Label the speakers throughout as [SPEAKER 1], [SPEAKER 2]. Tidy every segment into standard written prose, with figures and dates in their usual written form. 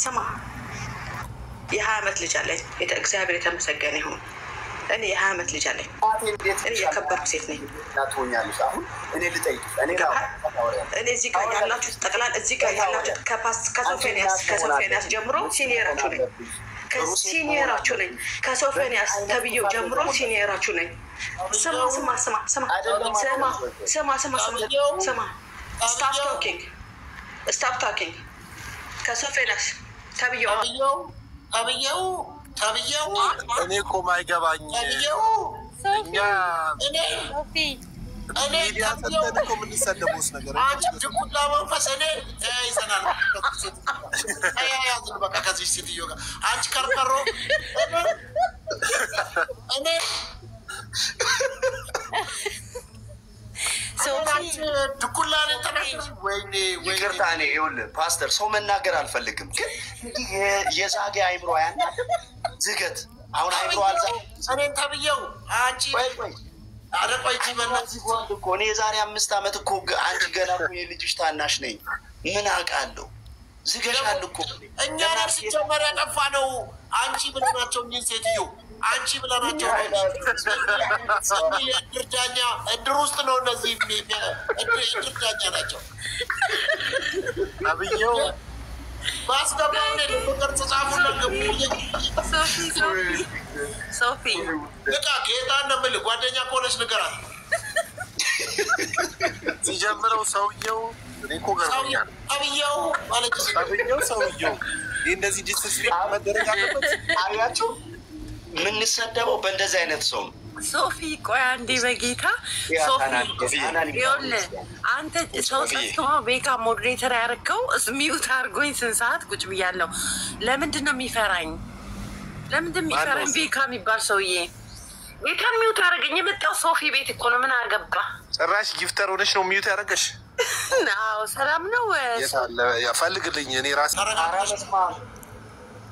[SPEAKER 1] سما يا عامت لجالي እግዚአብሔር የተመሰገነ ይሁን እኔ የዓመት ልጅ አለኝ እኔ የከበርኩ ሴት ነኝ
[SPEAKER 2] ናቶኛልሽ አሁን እኔ ልጠይቅ
[SPEAKER 1] እኔ እዚህ ጋር ያላችሁ ተጠቅላላ እዚህ ጋር ያላችሁ ከሶፌኒያስ ጀምሮ ሲኒየራችሁ ነኝ ከሲኒየራችሁ ነኝ ከሶፌኒያስ ተብዬው ጀምሮ ሲኒየራችሁ ነኝ ስማ stop talking ከሶፌኒያስ ተብዬው
[SPEAKER 3] ታብየው እኔ እኮ ማይገባኝ እኔ ታብየው ምን ይሰደቡስ ነገር አንቺ ጅቁላ መንፈስ እኔ ይሰናል ያዝን በቃ ከዚህ ሲትዮ ጋር አንቺ ከርከሮ እኔ ድኩላን ተናገር ወይኔ
[SPEAKER 2] ይቅርታኔ ይኸውልህ ፓስተር ሰው መናገር አልፈልግም ግን የዛጌ አይምሮ ያና ዝገት አሁን አይምሮ አልዛ
[SPEAKER 3] እኔን ታብየው አንቺ አረቆይ
[SPEAKER 2] ጂመናዚህ እኮ እኔ የዛሬ 5 አመት እኮ አንቺ ገና እኮ የልጅሽ ታናሽ ነኝ ምን አውቃለሁ ዝገሻል እኮ
[SPEAKER 3] እኛ ራስ ጀመረ ያጠፋ ነው አንቺ ብለናቸው ምን ሴትዮ አንቺ ብለናቸው ድርዳኛ እድር ውስጥ ነው እነዚህ ድርዳኛ ናቸው አብየው ባስገባው ነው ለቁጥር ጻፉና ሶፊ በቃ ጌታ እንደምል ጓደኛ ኮለሽ ንገራት ሲጀምረው ሰውየው እኮ ገርሞኛል አብየው ማለት ነው ሰውየው እንደዚህ ዲስስፔክት መደረግ አለበት አያችሁ ምን ሰደበው በእንደዚህ አይነት ሰው
[SPEAKER 1] ሶፊ ቆይ አንዴ በጌታ ሶፊ ይኸውል አንተ ሰው ሰው ቤካ ሞዴሬተር ያደረገው ሚውት አድርጎኝ ስንት ሰዓት ቁጭ ብያለሁ ለምንድን ነው የሚፈራኝ ቤካ የሚባል ሰውዬ ቤካን ሚውት አደረገኝ የመጣው ሶፊ ቤት እኮ ነው ምን አገባ
[SPEAKER 3] ጭራሽ ጊፍተር ሆነሽ ነው ሚውት ያደረገሽ
[SPEAKER 1] አዎ ሰላም ነው
[SPEAKER 3] የታለ ያፈልግልኝ እኔ ራስ
[SPEAKER 2] አራስማ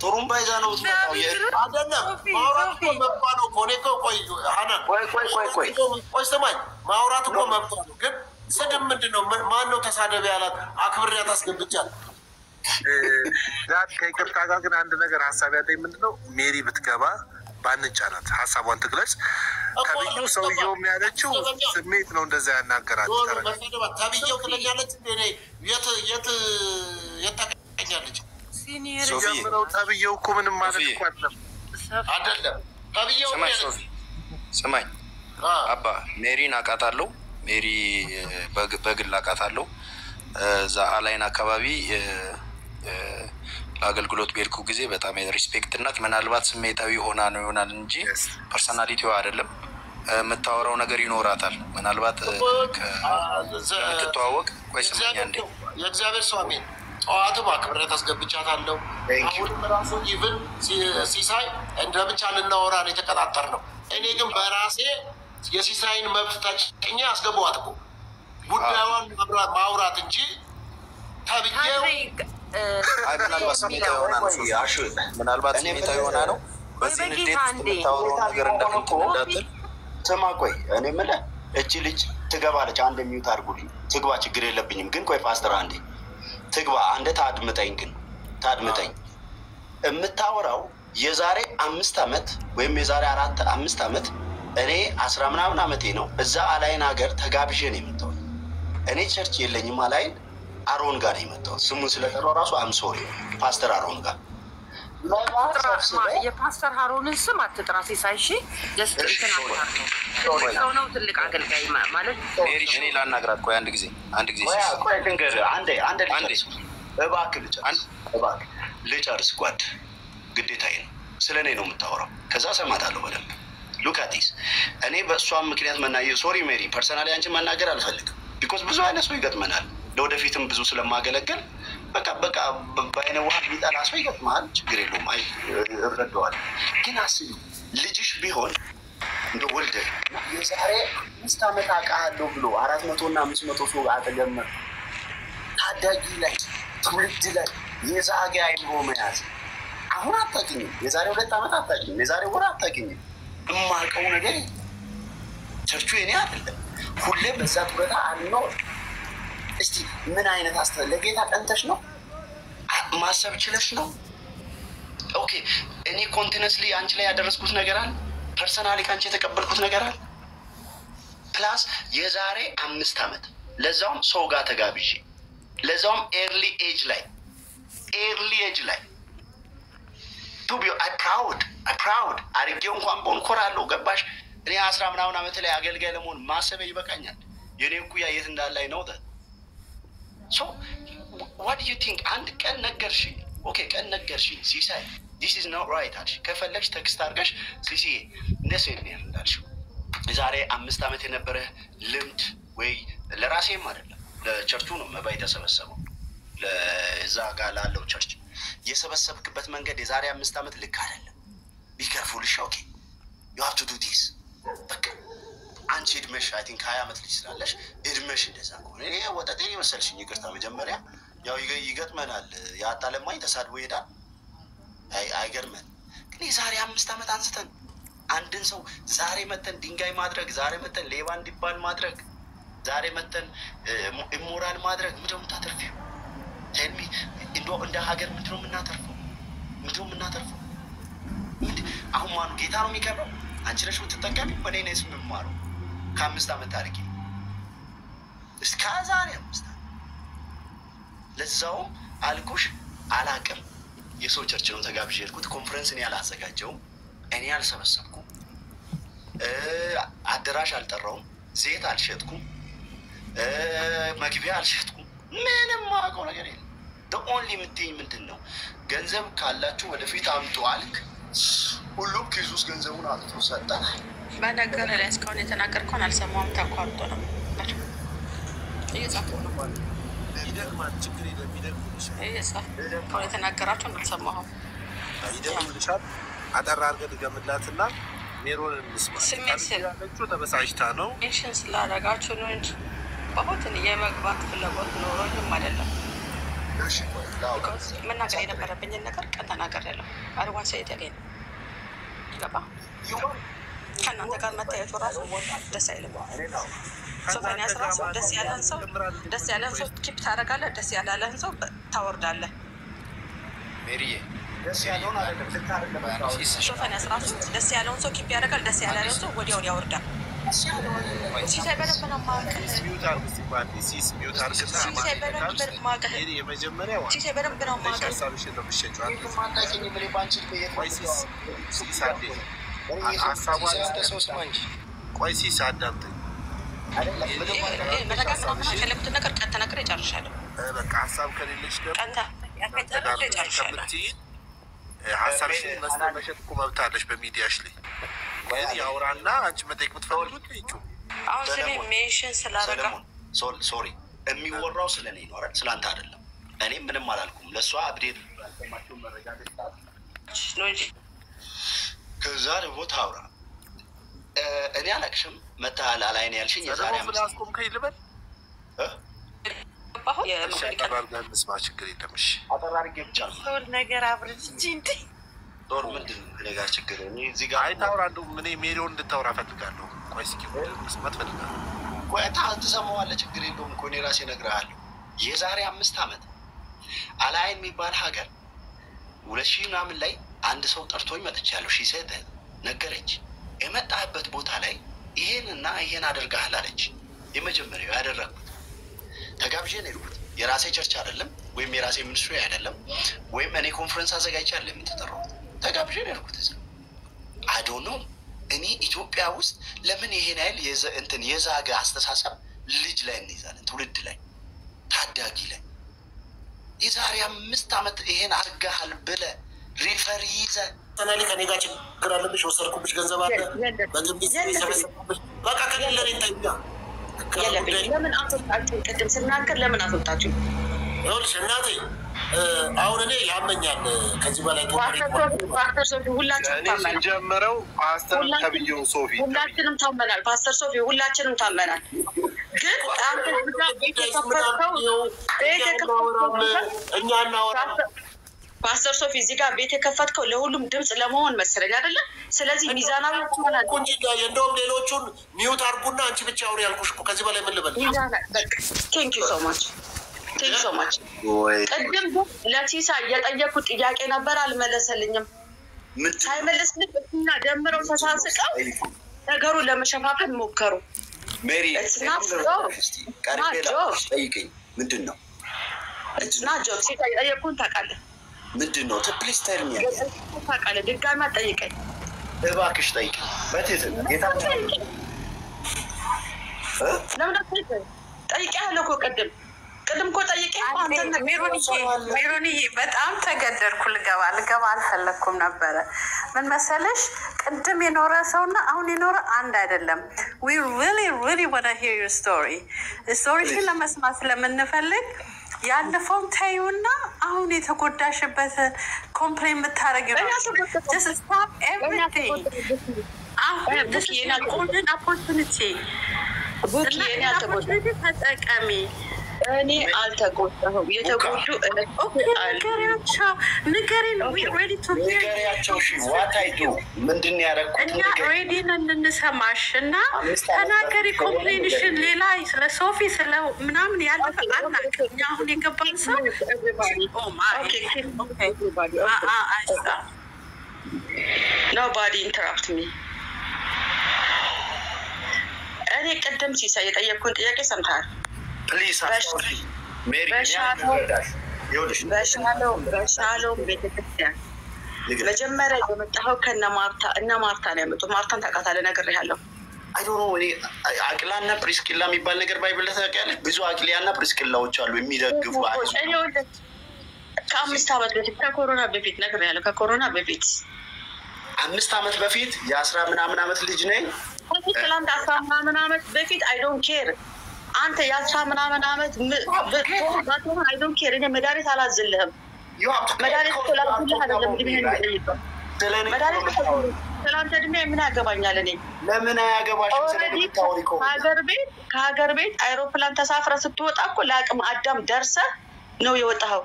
[SPEAKER 2] ጡሩምባ ይዛ ነው የምትመጣው
[SPEAKER 3] አይደለም ማውራት እኮ መብቷ ነው ኮኔኮ ቆይ አና ቆይ ሰማኝ ማውራት እኮ መብቷ ነው ግን ስድብ ምንድነው ማን ነው ተሳደበ ያላት አክብሪያት አስገብቻለሁ ዳት ከይቅርታ ጋር ግን አንድ ነገር ሐሳብ ያለኝ ምንድነው ሜሪ ብትገባ ባንጫናት ሐሳቧን ትግለጽ ታብየው ሰውየው የሚያለችው ስሜት ነው እንደዛ ያናገራት ታብየው ትለኛለች እኔ የት ተቀኛለች ሲኒየር ጀምረው ታብየው እኮ ምንም ማለት እኮ አይደለም ታብየው
[SPEAKER 4] ሰማኝ አባ ሜሪን አቃታለሁ ሜሪ በግል አቃታለሁ ዛ አላይን አካባቢ አገልግሎት በልኩ ጊዜ በጣም ሪስፔክት እናት ምናልባት ስሜታዊ ሆና ነው ይሆናል እንጂ ፐርሰናሊቲው አይደለም መታወራው ነገር ይኖራታል ምናልባት ከትተዋወቅ ቆይ ስመኛ እንዴ
[SPEAKER 3] የእግዚአብሔር ሰው አሜን ጧትም አክብሬያት አስገብቻታለሁ አሁን ራሱ ኢቭን ሲሳይ እንደብቻ ልናወራ ነው የተቀጣጠርነው እኔ ግን በራሴ የሲሳይን መብት ታጭኛ አስገባዋት እኮ ጉዳዩን ማውራት እንጂ ታብየው
[SPEAKER 4] ምናልባት ስሜታዊ ሆና ነው በዚህ ንዴት የምታወራው ነገር እንዳትል
[SPEAKER 2] ስማ ቆይ እኔ የምልህ እቺ ልጅ ትገባለች አንድ ሚውት አድርጉልኝ ትግባ ችግር የለብኝም ግን ቆይ ፓስተር አንዴ ትግባ አንደ ታድምጠኝ ግን ታድምጠኝ የምታወራው የዛሬ 5 አመት ወይም የዛሬ 4-5 አመት እኔ 10 ምናምን አመቴ ነው እዛ አላይን ሀገር ተጋብዤ ነው የመጣው እኔ ቸርች የለኝም አላይን አሮን ጋር ነው የመጣው ስሙን ስለጠራው ራሱ አም ሶሪ ፓስተር አሮን ጋር
[SPEAKER 1] የፓስተር አሮንን ስም አትጥራ ሲሳይሺ ጀስት እንትና ነው ነው ትልቅ አገልጋይ ማለት
[SPEAKER 4] እኔ ላናግራት ቆይ አንድ ጊዜ
[SPEAKER 2] ቆይ ድንገር አንድ እባክህ ልጨርስ ጓድ ግዴታዬ ነው ስለኔ ነው የምታወራው ከዛ ሰማታለሁ በደንብ ሉካቲስ እኔ በእሷም ምክንያት መናገር ሶሪ ሜሪ ፐርሰናሊ አንቺ መናገር አልፈልግም ቢኮዝ ብዙ አይነት ሰው ይገጥመናል ለወደፊትም ብዙ ስለማገለግል በቃ ባይነ ውሃ ቢጣላ ሰው ይገጥማል ችግር የለውም አይ እረዳዋል ግን አስቢ ልጅሽ ቢሆን እንደ ወልደ የዛሬ 5 አመት አቃለው ብሎ 400 እና 500 ሰው አጠገመ ታዳጊ ላይ ትውልድ ላይ የዛጌ አይምሮ መያዝ አሁን አታውቂኝም የዛሬ 2 አመት አታውቂኝም የዛሬ ወር አታውቂኝም እማቀው ነገር ቸርቹ የኔ አይደለም ሁሌ በዛ ቱረታ አንኖር እስቲ ምን አይነት ለጌታ ቀንተሽ ነው ማሰብ ችለሽ ነው? ኦኬ እኔ ኮንቲነስሊ አንቺ ላይ ያደረስኩት ነገር አለ፣ ፐርሰናሊ ከአንቺ የተቀበልኩት ነገር አለ። ፕላስ የዛሬ 5 ዓመት ለዛውም ሰው ጋር ተጋብዤ ለዛውም ኤርሊ ኤጅ ላይ ቱ ቢ አይ ፕራውድ አድርጌው እንኳን በሆን ኮራለሁ። ገባሽ? እኔ 10 ምናምን ዓመት ላይ አገልጋይ ለመሆን ማሰበ ይበቃኛል። የኔ እኩያ የት እንዳላይ ነው ሶ ዋት ዩ ቲንክ? አንድ ቀን ነገርሽኝ፣ ኦኬ ቀን ነገርሽኝ ሲሳይ ዲስ ኢዝ ኖት ራይት አልሽ። ከፈለግሽ ቴክስት አድርገሽ ሲሲ እንደሱ ነው እንዳልሽው የዛሬ 5 ዓመት የነበረ ልምድ ወይ ለራሴም አይደለም ለቸርቹ ነው መባ የተሰበሰበው ለዛ ጋር ላለው ቸርች የሰበሰብክበት መንገድ የዛሬ 5 ዓመት ልክ አይደለም። ቢከርፉልሽ ኦኬ ዩ ሃቭ ቱ ዱ ዲስ። በቃ አንቺ እድሜሽ አይ ቲንክ 20 ዓመት ልጅ ስላለሽ እድሜሽ እንደዛ ከሆነ እኔ ወጣቴ መሰልሽኝ። ይቅርታ መጀመሪያ ያው ይገጥመናል። ያጣለማኝ ተሳድቦ ይሄዳል። አይገርመን ግን የዛሬ 5 ዓመት አንስተን አንድን ሰው ዛሬ መተን ድንጋይ ማድረግ፣ ዛሬ መተን ሌባ እንዲባል ማድረግ፣ ዛሬ መተን ኢሞራል ማድረግ ምንድነው የምታተርፊው? ቴልሚ እንደ ሀገር ምንድነው የምናተርፈው? አሁን ማኑ ጌታ ነው የሚቀረው? አንቺ ነሽ የምትጠቀሚ? እኔ ነኝ የምማረው ከ5 ዓመት ታሪኬ እስከ ዛሬ 5 ዓመት። ለዛውም አልኩሽ አላቅም። የሰው ቸርች ነው ተጋብዤ ሄድኩት። ኮንፈረንስ እኔ አላዘጋጀውም፣ እኔ አልሰበሰብኩም፣ አደራሽ አልጠራውም፣ ዘይት አልሸጥኩም፣ መግቢያ አልሸጥኩም። ምንም ማውቀው ነገር የለም። ኦንሊ የምትይኝ ምንድን ነው? ገንዘብ ካላችሁ ወደፊት አምጡ አልክ። ሁሉም ኪስ ውስጥ ገንዘቡን አምጥቶ ሰጠ።
[SPEAKER 1] በነገር ላይ እስካሁን የተናገርከውን አልሰማሁም። ተቋርጦ ነው እየጻፈው ነው
[SPEAKER 3] ይደግማል። ችግር የለም ይደግምልሻል።
[SPEAKER 1] እየጻፈው የተናገራችሁን አልሰማሁም።
[SPEAKER 3] ይደግምልሻል። አጠራ አድርገህ ድገምላትና ሜሮንን እንስማ።
[SPEAKER 1] ስሜት
[SPEAKER 3] ያለችው ተበሳጭታ ነው።
[SPEAKER 1] ሜንሽን ስላደረጋችሁ ነው እንጂ በሆትን የመግባት ፍላጎት ኖሮኝም አይደለም። መናገር የነበረብኝን ነገር ቀን ተናግሬያለሁ። አርዋን ሰይድ ያገኝ ገባ። ከእናንተ ጋር መታየቱ ራሱ ደስ አይልም። ሶፋን ያስራሱ ደስ ያለን ሰው ኪፕ ታደርጋለህ፣ ደስ ያላለህን ሰው ታወርዳለህ።
[SPEAKER 4] ሜሪዬ
[SPEAKER 2] ደስ ያለውን አይደለም ልታረጋጋ
[SPEAKER 1] ሶፋን ያስራሱ ደስ ያለውን ሰው ኪፕ ያደርጋል፣ ደስ ያላለውን ሰው ወዲያውን ያወርዳል። ሲሳይ በደንብ ነው የማውቅህ። ሲሳይ በደንብ ነው የማውቅህ።
[SPEAKER 3] ቆይ ሲስ አዳምጠኝ።
[SPEAKER 1] መረጋጋት ምናምን የፈለጉትን ነገር ቀን ተናግሬ እጨርሻለሁ።
[SPEAKER 3] በቃ ሀሳብ ከሌለች ደግሞ
[SPEAKER 2] ሀሳብሽን
[SPEAKER 3] መስጠት መሸጥ እኮ መብት አለሽ በሚዲያሽ ላይ። ያውራና አንቺ መጠየቅ የምትፈልጉት ይጩ።
[SPEAKER 1] አሁን ስለ ሜንሽን ስላደረጋ
[SPEAKER 2] ሶሪ የሚወራው ስለ እኔ ነው አይደል? ስላንተ አይደለም። እኔ ምንም አላልኩም። ለእሷ አብዴት መረጃ ነው እንጂ ከዛ ደግሞ ታውራ እኔ አላቅሽም። መታል አላይኔ ያልሽኝ የዛሬ
[SPEAKER 3] አምስት ከይ ልበል ስማ ችግር የለም። እሺ
[SPEAKER 2] አጠራርጌ ብቻ
[SPEAKER 1] ሶል ነገር አብረን እንጂ እንዴ
[SPEAKER 2] ዶር ምንድን ነው እኔ ጋር ችግር እኔ እዚህ ጋር
[SPEAKER 3] አይታውራ እንደው ምን ሜሪዮን እንድታወራ ፈልጋለሁ። ቆይ እስኪ መስማት ፈልጋለሁ።
[SPEAKER 2] ቆይ ትሰማዋለህ? ችግር የለውም እኮ እኔ ራሴ እነግርሃለሁ። የዛሬ 5 ዓመት አላይን የሚባል ሀገር 2000 ምናምን ላይ አንድ ሰው ጠርቶኝ መጥቻለሁ። ሺ ሰደ ነገረች። የመጣህበት ቦታ ላይ ይሄንና ይሄን አደርጋለሁ አለች። የመጀመሪያው ያደረኩት ተጋብዤ ነው የሄድኩት። የራሴ ቸርች አይደለም ወይም የራሴ ሚኒስትሪ አይደለም ወይም እኔ ኮንፈረንስ አዘጋጅቻለሁ የምትጠራው ተጋብዤ ነው የሄድኩት። አይ ዶንት ኖ እኔ ኢትዮጵያ ውስጥ ለምን ይሄን ያህል እንትን የዛገ አስተሳሰብ ልጅ ላይ እንይዛለን፣ ትውልድ ላይ ታዳጊ ላይ የዛሬ 5 ዓመት ይሄን አድርገሃል ብለህ ሪፈር ይዘህ ተናሊ ከኔ ጋር ችግር አለብሽ፣ ወሰድኩብሽ፣ ገንዘብ አለ በግብ ሰበሰብኩብሽ። በቃ ከሌለ እኔ ታይኛ
[SPEAKER 1] ለምን አስወጣችሁ? ቅድም ስናገር ለምን አስወጣችሁ?
[SPEAKER 2] ይኸውልሽ እናቴ አሁን እኔ ያመኛል ከዚህ በላይ
[SPEAKER 1] ፓስተር ሶፊ ሁላችንም ታመናል።
[SPEAKER 3] ጀመረው ፓስተር ተብዬው ሶፊ
[SPEAKER 1] ሁላችንም ታመናል። ፓስተር ሶፊ ሁላችንም ታመናል። ግን አንተ
[SPEAKER 2] እኛ እናወራ
[SPEAKER 1] ፓስተር ሶፊ እዚህ ጋር ቤት የከፈትከው ለሁሉም ድምጽ ለመሆን መሰለኝ አይደለ? ስለዚህ ሚዛናዊ ትሆናለህ
[SPEAKER 2] እንጂ እንደውም ሌሎቹን ሚውት አድርጉና አንቺ ብቻ አውሪ ያልኩሽ እኮ። ከዚህ በላይ ምን ልበል?
[SPEAKER 1] ሚዛና በቃ ቴንክ ዩ ሶ ማች ቴንክ ሶ ማች ቅድም ለቲሳ እየጠየኩት ጥያቄ ነበር አልመለሰልኝም ሳይመለስልኝ እና ደምረው ተሳስቀው ነገሩን ለመሸፋፈን ሞከሩ
[SPEAKER 2] ሜሪ ጠይቀኝ ምንድነው
[SPEAKER 1] እና ጆክሲ ጠየቁን ታውቃለህ
[SPEAKER 2] ምንድነው ፕሊዝ ቴል ሚ
[SPEAKER 1] ታውቃለህ ድጋሚ ጠይቀኝ
[SPEAKER 2] እባክሽ ጠይቀኝ በትህትና ጌታችን
[SPEAKER 1] ለምን ጠይቀሃለሁ እኮ ቅድም እኮ ጠይቄ አንተ
[SPEAKER 5] ሜሮኒ በጣም ተገደድኩ ልገባ አልፈለኩም ነበር ምን መሰለሽ ቅድም የኖረ ሰውና አሁን የኖረ አንድ አይደለም we really want to hear your story ለመስማት ስለምንፈልግ ያለፈውን ታዩና አሁን የተጎዳሽበት ኮምፕሌን የምታረጊው just stop everything this is a golden opportunity ተጠቀሚ
[SPEAKER 1] እኔ አልተጎዳሁም የተጎዱ
[SPEAKER 5] ንገሪን ready to hear
[SPEAKER 2] ንገሪያቸው what I do ምንድን ያደረኩት
[SPEAKER 5] እና ready ነን እንሰማሽ እና ተናገሪ ኮምፕሌንሽን ሌላ ስለ ሶፊ ስለ ምናምን ያለፈ አናውቅም አሁን የገባን ሰው
[SPEAKER 1] nobody interrupt me እኔ ቅድም ሲሳይ የጠየቅኩን ጥያቄ ሰምተሃል
[SPEAKER 2] ፕሊዝ አስታውሺ ሜሪ
[SPEAKER 1] በሻለው ቤተክርስቲያን መጀመሪያ የመጣኸው ከነ ማርታ ነው የመጣው ማርታን ታውቃታለህ ነግሬሃለሁ
[SPEAKER 2] አይ ዶንት ኖ እኔ አቅላና ፕሪስኪላ የሚባል ነገር ባይብል ታውቂያለሽ ብዙ አቅሊያና ፕሪስኪላዎች አሉ የሚደግፉ
[SPEAKER 1] እኔ ወደ ከ5 ዓመት በፊት ከኮሮና በፊት ነግሬሃለሁ ከኮሮና በፊት
[SPEAKER 2] 5 ዓመት በፊት የ10 ምናምን ዓመት ልጅ ነኝ
[SPEAKER 1] ከላንታ 10 ምናምን ዓመት በፊት I don't care አንተ የ10 ምናምን ዓመት በቶን I don't care እኔ መድኃኒት አላዝልህም መድኃኒት ስላልኩልህ አይደለም ድሜን ጠይቀው መድኃኒት ስላንተ ድሜ ምን ያገባኛል እኔ
[SPEAKER 2] ለምን አያገባሽም ስለምታወሪኮ
[SPEAKER 1] ከሀገር ቤት አይሮፕላን ተሳፍረ ስትወጣ እኮ ለአቅም አዳም ደርሰ ነው የወጣኸው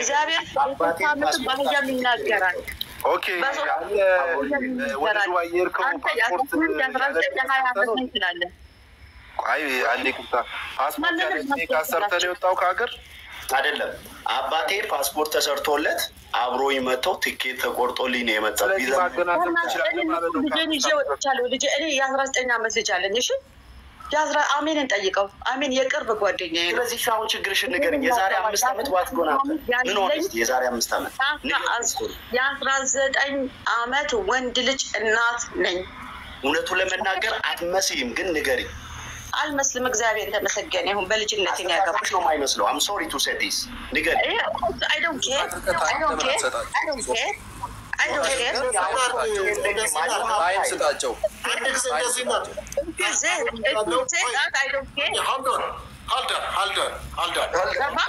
[SPEAKER 1] እግዚአብሔር ታምጥ ባህያም ይናገራል
[SPEAKER 6] ኦኬ ወደ ዋየርከው አይ አንዴ ቁጣ ፓስፖርት ያለኝ ካሰርተ ነው የወጣው ከሀገር
[SPEAKER 2] አይደለም አባቴ ፓስፖርት ተሰርቶለት አብሮኝ መጥቶ ቲኬት ተቆርጦልኝ ነው የመጣው ቪዛ
[SPEAKER 6] ማገናዘብ ይችላል ማለት ነው
[SPEAKER 1] ልጄ እኔ የ19 ዓመት ልጅ አለኝ እሺ አሜንን ጠይቀው አሜን የቅርብ ጓደኛዬ ነው
[SPEAKER 2] ስለዚህ ሻውን ችግርሽን ንገረኝ የዛሬ 5 ዓመት ዋት ጎና ምን ሆነሽ የዛሬ 5 ዓመት
[SPEAKER 1] የ19 ዓመት ወንድ ልጅ እናት ነኝ
[SPEAKER 2] እውነቱን ለመናገር አትመስይም ግን ንገሪኝ
[SPEAKER 1] አልመስልም እግዚአብሔር ተመሰገነ ይሁን በልጅነቴ ነው ያገባሽ
[SPEAKER 2] ነው ማይመስለው I'm sorry to say this ንገሪኝ
[SPEAKER 1] I don't care
[SPEAKER 6] ታይም ስጣቸው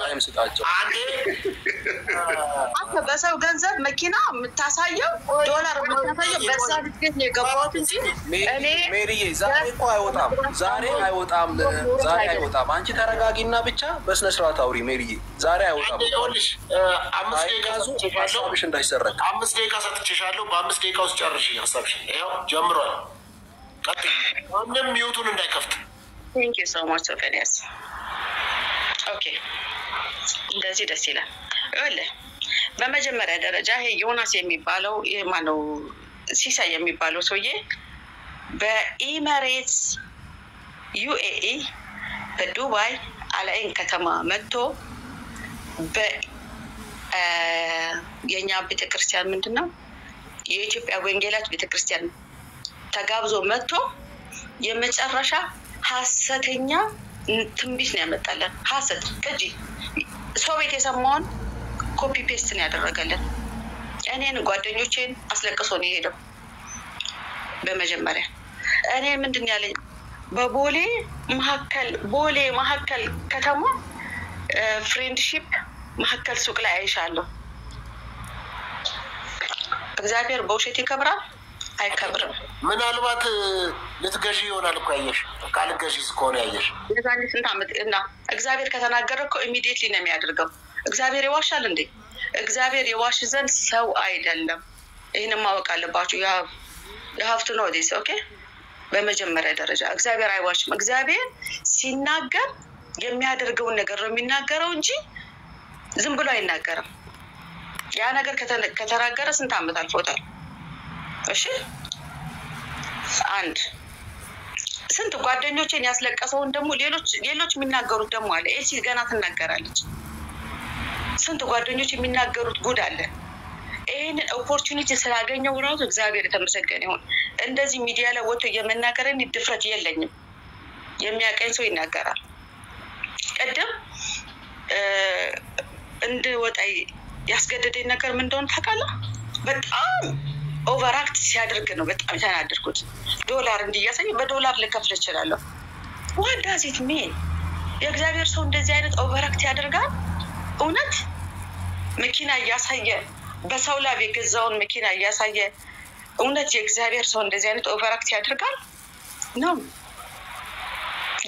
[SPEAKER 6] ታይም ስጣቸው
[SPEAKER 1] አንተ በሰው ገንዘብ መኪና የምታሳየው ዶላር የምታሳየው በዛ ልጅ ነው የገባሁት እንጂ እኔ
[SPEAKER 6] ሜሪዬ ዛሬ እኮ አይወጣም አንቺ ተረጋጊና ብቻ በስነ ስርዓት አውሪ ሜሪዬ ዛሬ አይወጣም
[SPEAKER 3] ይኸውልሽ 5 ደቂቃ
[SPEAKER 6] ሀሳብሽ እንዳይሰረቅ
[SPEAKER 3] 5 ደቂቃ ሰጥቼሻለሁ በ5 ደቂቃ ውስጥ ጨርሺ ሀሳብሽን ይኸው ጀምሯል ቀጥይ ምንም ሚውቱን እንዳይከፍት
[SPEAKER 1] Thank you so much Sofenias ኦኬ እንደዚህ ደስ ይላል እለ በመጀመሪያ ደረጃ ይሄ ዮናስ የሚባለው ማነው ሲሳይ የሚባለው ሰውዬ በኢሚሬትስ UAE በዱባይ አላይን ከተማ መጥቶ የኛ ቤተክርስቲያን ምንድነው የኢትዮጵያ ወንጌላዊት ቤተክርስቲያን ተጋብዞ መጥቶ የመጨረሻ ሐሰተኛ ትንቢት ነው ያመጣለን ሐሰት ከጂ ሶቪየት የሰማውን ኮፒ ፔስት ነው ያደረገልን እኔን ጓደኞቼን አስለቅሶ ነው የሄደው በመጀመሪያ እኔ ምንድን ያለኝ በቦሌ መሐከል ከተማ ፍሬንድሺፕ መሐከል ሱቅ ላይ አይሻለሁ እግዚአብሔር በውሸት ይከብራል አይከብርም
[SPEAKER 3] ምናልባት ልትገዢ ይሆናል እኮ ያየሽ ቃል ገዢ እስከሆነ ያየሽ
[SPEAKER 1] የዛኔ ስንት ዓመት እና እግዚአብሔር ከተናገረ እኮ ኢሚዲየትሊ ነው የሚያደርገው እግዚአብሔር ይዋሻል እንዴ እግዚአብሔር ይዋሽ ዘንድ ሰው አይደለም ይሄንን ማወቅ አለባችሁ you have to know this okay በመጀመሪያ ደረጃ እግዚአብሔር አይዋሽም እግዚአብሔር ሲናገር የሚያደርገውን ነገር ነው የሚናገረው እንጂ ዝም ብሎ አይናገርም። ያ ነገር ከተናገረ ስንት ዓመት አልፎታል? እሺ አንድ ስንት ጓደኞቼን ያስለቀሰውን ደግሞ ሌሎች የሚናገሩት ደግሞ አለ። ኤልሲ ገና ትናገራለች። ስንት ጓደኞች የሚናገሩት ጉድ አለ። ይሄን ኦፖርቹኒቲ ስላገኘው ራሱ እግዚአብሔር የተመሰገነ ይሁን። እንደዚህ ሚዲያ ላይ ወጥቶ የመናገርን ድፍረት የለኝም። የሚያቀኝ ሰው ይናገራል። ቀደም እንድወጣ ያስገደደኝ ነገር ምን እንደሆነ ታውቃለህ? በጣም ኦቨርአክት ሲያደርግ ነው በጣም ተናደድኩት። ዶላር እንዲያሳይ በዶላር ልከፍል እችላለሁ። what does it mean? የእግዚአብሔር ሰው እንደዚህ አይነት ኦቨርአክት ያደርጋል? እውነት መኪና እያሳየ በሰው ላይ የገዛውን መኪና እያሳየ እውነት የእግዚአብሔር ሰው እንደዚህ አይነት ኦቨርአክት ያደርጋል? ነው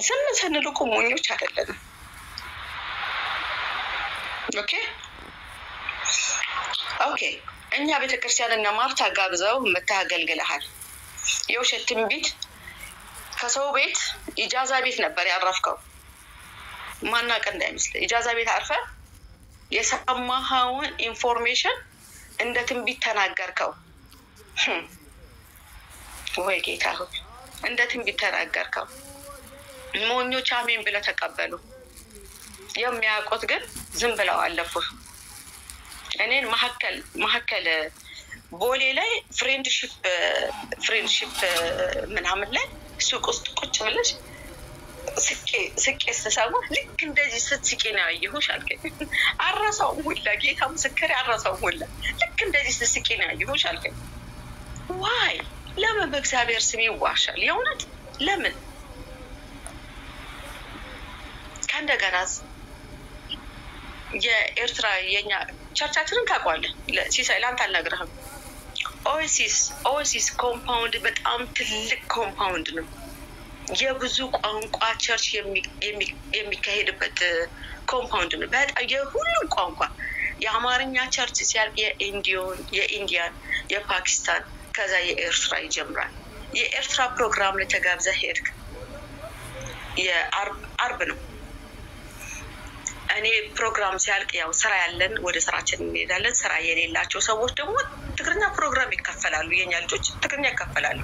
[SPEAKER 1] ዝም ስንል እኮ ሞኞች አይደለንም። ኦኬ እኛ ቤተክርስቲያንና ማርታ ጋብዘው መታገልግለሃል። የውሸት ትንቢት ከሰው ቤት ኢጃዛ ቤት ነበር ያረፍከው። ማናቀ እንዳይመስል ኢጃዛ ቤት አርፈ የሰማኸውን ኢንፎርሜሽን እንደ ትንቢት ተናገርከው። ወይ ጌታ ሆይ እንደ ትንቢት ተናገርከው። ሞኞች አሜን ብለው ተቀበሉ። የሚያውቁት ግን ዝም ብለው አለፉ። እኔን መሐከል ቦሌ ላይ ፍሬንድሺፕ ምናምን ላይ ሱቅ ውስጥ ቁጭ ብለሽ ስቄ ስትሰማ ልክ እንደዚህ ስትስቂ ነው ያየሁሽ አልከኝ። አረሳውም ሁላ ጌታ ምስክሬ አረሳውም ሁላ ልክ እንደዚህ ስትስቂ ነው ያየሁሽ አልከኝ። ዋይ ለምን በእግዚአብሔር ስም ይዋሻል? የእውነት ለምን? ከእንደገናስ የኤርትራ የኛ ቸርቻችንን ታውቃለህ? ሲሳይ ላንተ አልነግርህም። ኦሲስ ኮምፓውንድ በጣም ትልቅ ኮምፓውንድ ነው። የብዙ ቋንቋ ቸርች የሚካሄድበት ኮምፓውንድ ነው። በጣም የሁሉም ቋንቋ የአማርኛ ቸርች ሲያልቅ የኢንዲያን፣ የፓኪስታን ከዛ የኤርትራ ይጀምራል። የኤርትራ ፕሮግራም ላይ ተጋብዘህ ሄድክ። የአርብ ነው። እኔ ፕሮግራም ሲያልቅ ያው ስራ ያለን ወደ ስራችን እንሄዳለን። ስራ የሌላቸው ሰዎች ደግሞ ትግርኛ ፕሮግራም ይካፈላሉ። የኛ ልጆች ትግርኛ ይካፈላሉ።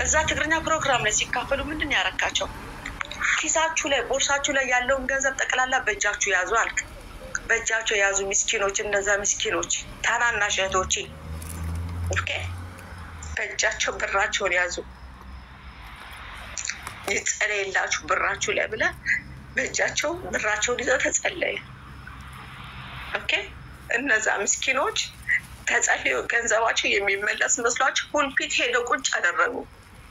[SPEAKER 1] እዛ ትግርኛ ፕሮግራም ላይ ሲካፈሉ ምንድን ያረካቸው? ኪሳችሁ ላይ ቦርሳችሁ ላይ ያለውን ገንዘብ ጠቅላላ በእጃችሁ ያዙ አልክ። በእጃቸው ያዙ ምስኪኖች፣ እነዛ ምስኪኖች ታናናሽ እህቶቼ ኦኬ፣ በእጃቸው ብራቸውን ያዙ። ይጸለይላችሁ ብራችሁ ላይ ብለህ በእጃቸው ብራቸውን ይዘው ተጸለየ። ኦኬ፣ እነዛ ምስኪኖች ተጸልዮ ገንዘባቸው የሚመለስ መስሏቸው ፑልፒት ሄደው ቁጭ አደረጉ።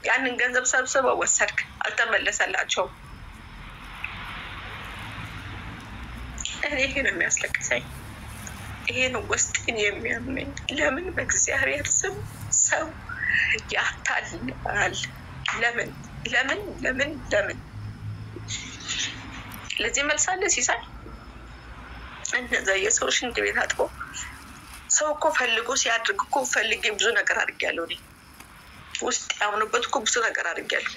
[SPEAKER 1] ያንን ገንዘብ ሰብስበው ወሰድክ፣ አልተመለሰላቸውም። እኔ ይሄን የሚያስለቅሰኝ ይሄን ውስጤን የሚያመኝ ለምን በእግዚአብሔር ስም ሰው ያታልላል? ለምን ለዚህ መልሳለ ሲሳይ እነዛ የሰው ሽንት ቤት አጥቦ ሰው እኮ ፈልጎ ሲያድርግ እኮ ፈልጌ ብዙ ነገር አድርጌያለሁ። እኔ ውስጥ ያምኑበት እኮ ብዙ ነገር አድርጌያለሁ።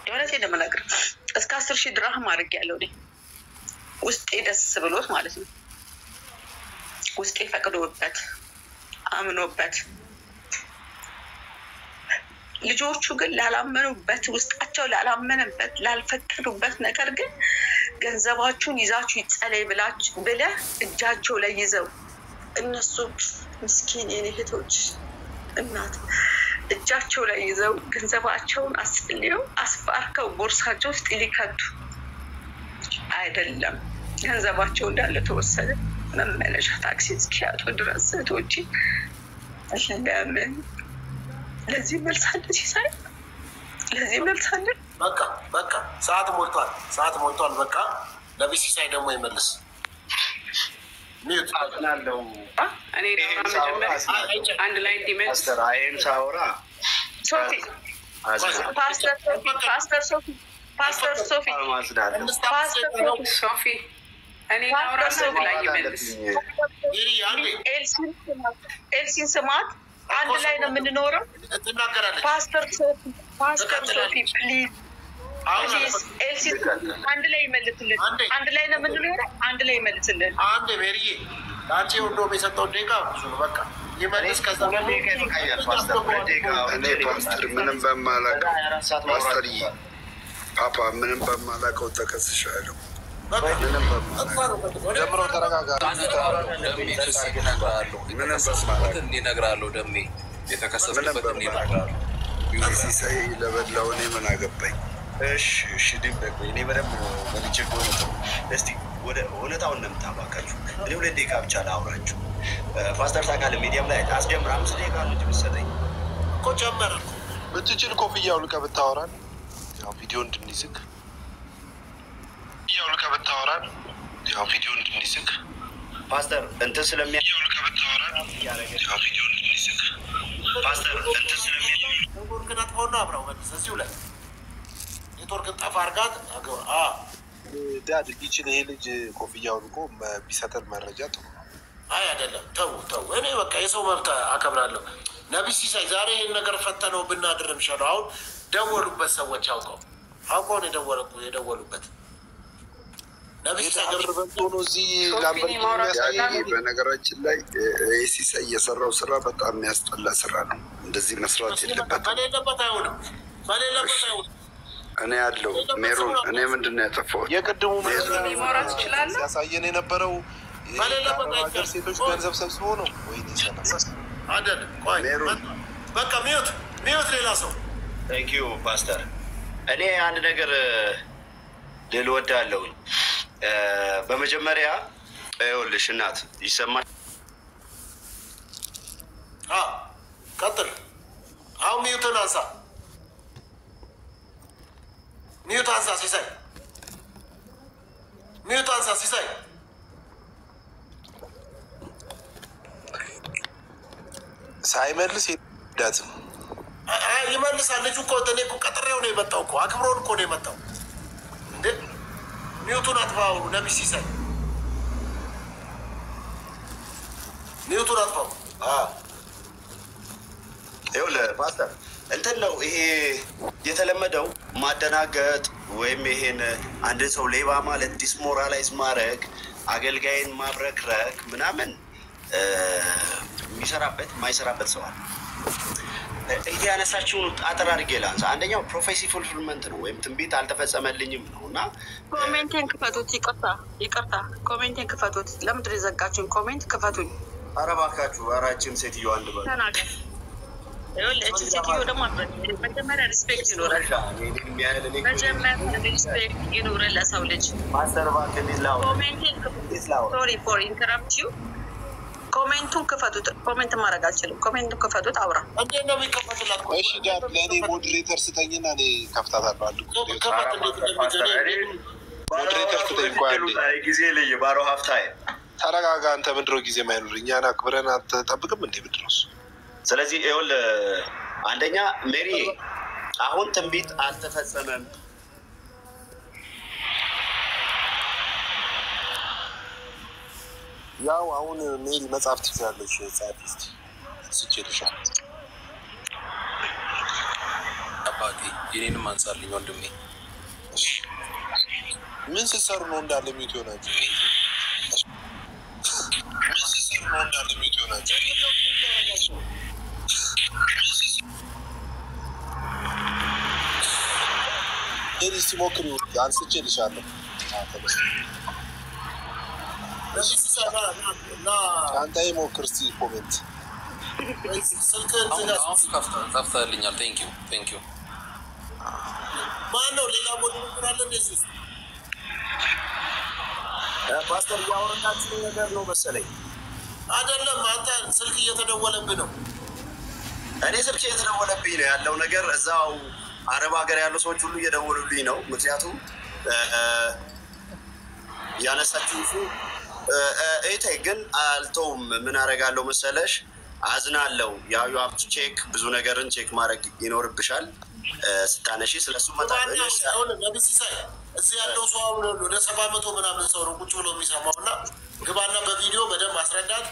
[SPEAKER 1] የሆነቴን ለመናገር እስከ 10,000 ድርሃም አድርጌያለሁ። እኔ ውስጤ ደስ ብሎት ማለት ነው። ውስጤ ፈቅዶበት አምኖበት። ልጆቹ ግን ላላመኑበት፣ ውስጣቸው ላላመነበት፣ ላልፈቀዱበት ነገር ግን ገንዘባችሁን ይዛችሁ ይጸለይ ብለህ እጃቸው ላይ ይዘው እነሱ ምስኪን የኔ እህቶች እናት እጃቸው ላይ ይዘው ገንዘባቸውን አስጸልየው አስባርከው ቦርሳቸው ውስጥ ሊከቱ አይደለም። ገንዘባቸው እንዳለ ተወሰደ። መመለሻ ታክሲ እስኪያጡ ድረስ እህቶቼ ለምን? ለዚህ መልሳለ ሲሳይ፣ ለዚህ መልሳለ።
[SPEAKER 3] በቃ ሰዓት ሞልቷል። በቃ ለዚህ ሲሳይ ደግሞ ይመልስ። ሚዩት
[SPEAKER 2] አጥናለው።
[SPEAKER 1] እኔ አንድ ላይ እንዲመልስ
[SPEAKER 2] ፓስተር አይን ሳውራ
[SPEAKER 1] ፓስተር ሶፊ እኔ ናውራ ሰው ላይ ይመልስ። ኤልሲን ስማት አንድ ላይ ነው የምንኖረው።
[SPEAKER 3] ትናገራለች
[SPEAKER 1] ፓስተር ሶፊ ፕሊዝ ኤልሲ አንድ ላይ ይመልስልን። አንድ ላይ ነው የምንኖረው። አንድ ላይ ይመልስልን።
[SPEAKER 3] አንድ ሜሪዬ አንቺ ሁሉ የሰጠው ደቂቃ ብዙ ነው። በቃ ይመልስ። ከዛ
[SPEAKER 6] ፓስተር ምንም በማላውቀው ፓስተር ፓፓ ምንም በማላውቀው ተከስሻለሁ።
[SPEAKER 7] ጀምሮ ተረጋጋ። እነግራለሁ ደሜ የተከሰሰበት እነግራለሁ።
[SPEAKER 6] ሲሳይ ለበላው እኔ ምን አገባኝ?
[SPEAKER 2] እሺ ድምፅ እኔ በደንብ መልቼ ጎነ እስቲ ወደ እውነታውን ነው የምታባካችሁ። እኔ 2 ደቂቃ ብቻ ላውራችሁ። ፓስተር ታውቃለህ ሚዲያም ላይ አስጀምር 5 ደቂቃ ነው የምትሰጠኝ እኮ ጀመር እኮ
[SPEAKER 6] ብትችል ኮፍያው ልቀህ ብታወራን ያው ቪዲዮ እንድንይዝክ
[SPEAKER 2] ፓስተር እንትን ስለሚያው
[SPEAKER 3] ኔትወርክ ጠፋ አድርጋት
[SPEAKER 6] ዳድ ቢችል ይሄ ልጅ ኮፍያውን እኮ ቢሰጠን መረጃ ጥሩ ነው።
[SPEAKER 3] አይ አይደለም፣ ተው። እኔ በቃ የሰው መብት አከብራለሁ። ነቢ ሲሳይ ዛሬ ይህን ነገር ፈተነው ብናድር እምሻለሁ። አሁን ደወሉበት ሰዎች አውቀው ነው የደወሉበት። ነቢ ሲሳይ
[SPEAKER 6] በነገራችን ላይ ሲሳይ የሰራው ስራ በጣም የሚያስጠላ ስራ ነው። እንደዚህ መስራት የለበትም።
[SPEAKER 3] በሌለበት አይሆንም።
[SPEAKER 6] እኔ ያለው ሜሮን እኔ ምንድን ነው ያጠፋሁት?
[SPEAKER 7] የቅድሙ ሲያሳየን የነበረው ሀገር ሴቶች ገንዘብ ሰብስቦ ነው ወይ
[SPEAKER 3] አይደለም? ቆይ በቃ ሚዩት ሌላ ሰው።
[SPEAKER 2] ታንክ ዩ ፓስተር። እኔ አንድ ነገር ልል እወዳለሁኝ። በመጀመሪያ ይኸውልሽ እናት ይሰማል።
[SPEAKER 3] ቀጥል። አሁን ሚዩትን አንሳ። ሚዩት አንሳ ሲሳይ
[SPEAKER 6] ሳይመልስ ሄዳትም
[SPEAKER 3] ይመልሳል። ልጁ እኮ እኔ እኮ ቀጥሬው ነው የመጣው እኮ አክብሮን እኮ ነው የመጣው። እንዴ ሚዩቱን አጥፋው። ነቢ ሲሳይ ሚዩቱን አጥፋው።
[SPEAKER 2] ይኸውልህ ፓስተር እንትን ነው ይሄ የተለመደው ማደናገጥ ወይም ይሄን አንድን ሰው ሌባ ማለት ዲስሞራላይዝ ማድረግ አገልጋይን ማብረክረክ ምናምን የሚሰራበት የማይሰራበት ሰው አለ። ይሄ ያነሳችውን አጠር አድርጌ ላንሳ። አንደኛው ፕሮፌሲ ፉልፊልመንት ነው ወይም ትንቢት አልተፈጸመልኝም ነው እና
[SPEAKER 5] ኮሜንቴን ክፈቱት። ይቅርታ ኮሜንቴን ክፈቱት። ለምንድን ነው የዘጋችሁን? ኮሜንት ክፈቱኝ።
[SPEAKER 2] ኧረ እባካችሁ። ኧረ ሴትዮ አንድ በል
[SPEAKER 5] ተናገር። እቺ ሴትዮ ደግሞ መጀመሪያ ሪስፔክት ይኖራል። ለሰው ልጅ ሶሪ ፎር ኢንተራፕት ዩ። ኮሜንቱን ክፈቱት። ኮሜንት ማድረግ አልችልም። ኮሜንቱን ክፈቱት። አውራ
[SPEAKER 6] እሺ ጋር ለእኔ ሞዴሬተር ስጠኝና እኔ ከፍታታለሁ። ሞዴሬተር ስጠኝ።
[SPEAKER 2] ጊዜ ልይ ባሮ ሀፍታይ
[SPEAKER 6] ተረጋጋ። አንተ ምንድነው ጊዜ ማይኖር? እኛን አክብረን አትጠብቅም እንዴ? ምንድነው እሱ?
[SPEAKER 2] ስለዚህ ይኸውልህ አንደኛ ሜሪ አሁን ትንቢት አልተፈጸመም።
[SPEAKER 6] ያው አሁን ሜሪ መጽሐፍ ትይዛለች። ጻፊ እስኪ ስችልሻል።
[SPEAKER 7] አባቴ የኔንም አንሳልኝ ወንድሜ።
[SPEAKER 6] ምን ስትሰሩ ነው እንዳለ ሚውት ሆናችሁ? ሄሪስ ሞክሪ አንስቼልሻለሁ። አንተ ሞክር እስኪ ኮሜንት
[SPEAKER 7] ከፍተህልኛል። ቴንክ ዩ
[SPEAKER 3] ማነው ሌላ ቦታ አለ እንደዚህ
[SPEAKER 2] ፓስተር እያወራችሁ ነገር ነው መሰለኝ።
[SPEAKER 3] አይደለም አንተ ስልክ እየተደወለብህ ነው።
[SPEAKER 2] እኔ ስልክ እየተደወለብኝ ነው ያለው ነገር። እዛው አረብ ሀገር ያሉ ሰዎች ሁሉ እየደወሉልኝ ነው። ምክንያቱም ያነሳችሁ እህቴ ግን አልተውም። ምን አደርጋለሁ መሰለሽ? አዝናለሁ። ያው ሀብት ቼክ ብዙ ነገርን ቼክ ማድረግ ይኖርብሻል ስታነሺ። ስለሱ
[SPEAKER 3] እዚህ ያለው ሰው ወደ 700 ምናምን ሰው ነው ቁጭ ብሎ የሚሰማው እና ግባና በቪዲዮ በደንብ አስረዳት።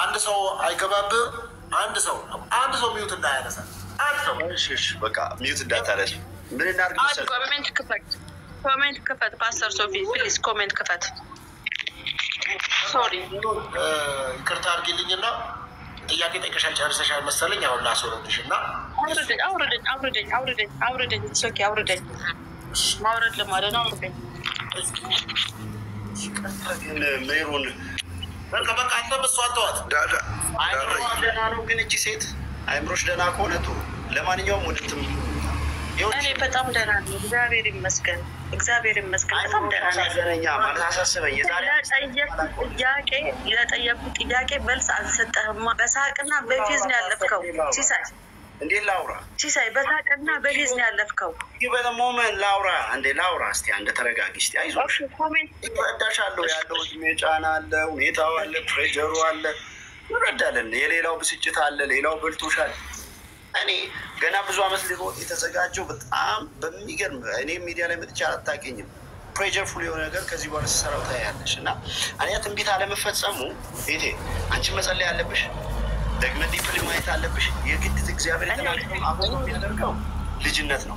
[SPEAKER 3] አንድ ሰው አይገባብህ አንድ ሰው ሚዩት እንዳያነሳ አንድ ሰው
[SPEAKER 2] እሺ በቃ ሚዩት እንዳታረሽ ምን እናድርግ መሰለህ
[SPEAKER 1] ኮሜንት ክፈት ፓስተር ሶፊ ፕሊዝ ኮሜንት ክፈት ሶሪ
[SPEAKER 3] ይቅርታ አድርጊልኝና ጥያቄ ጠይቀሻል ጨርሰሻል መሰለኝ አሁን ላስወርድሽና አውርደኝ ሶኪ አውርደኝ ማውረድ ለማለት ነው
[SPEAKER 2] ሜሮን
[SPEAKER 3] በቃ አንተም እሷን ተዋት
[SPEAKER 2] አይምሮሽ ደህና ነው ግን እቺ ሴት አይምሮሽ ደህና ከሆነ ጥሩ ለማንኛውም ወደትም
[SPEAKER 1] እኔ በጣም ደህና ነኝ እግዚአብሔር ይመስገን በጣም ደህና ነኝ
[SPEAKER 2] ማለት አሳሰበኝ
[SPEAKER 1] ለጠየቁት ጥያቄ መልስ አልሰጠህም በሳቅና በፊዝ ነው ያለፍከው ሲሳይ
[SPEAKER 2] እንዴት ላውራ
[SPEAKER 1] ሲሳይ በሳቅና በፊዝ ነው ያለፍከው
[SPEAKER 2] በሞመንት ላውራ እስቲ አንድ ተረጋጊ እስቲ አይዞሽ ይረዳሻለሁ ያለው እድሜ ጫና አለ ሁኔታው አለ ፕሬጀሩ አለ ይረዳለን የሌላው ብስጭት አለ ሌላው በልቶሻል እኔ ገና ብዙ አመት ሊሮጥ የተዘጋጀው በጣም በሚገርም እኔ ሚዲያ ላይ መጥቻ አታውቂኝም ፕሬጀርፉል የሆነ ነገር ከዚህ በኋላ ሲሰራው ታያለሽ እና እኔ ትንቢት አለመፈጸሙ እቴ አንቺ መጸለይ አለብሽ ደግመህ ዲፕሊ ማየት አለብሽ የግድ እግዚአብሔር የተናገረው አሁን የሚያደርገው ልጅነት ነው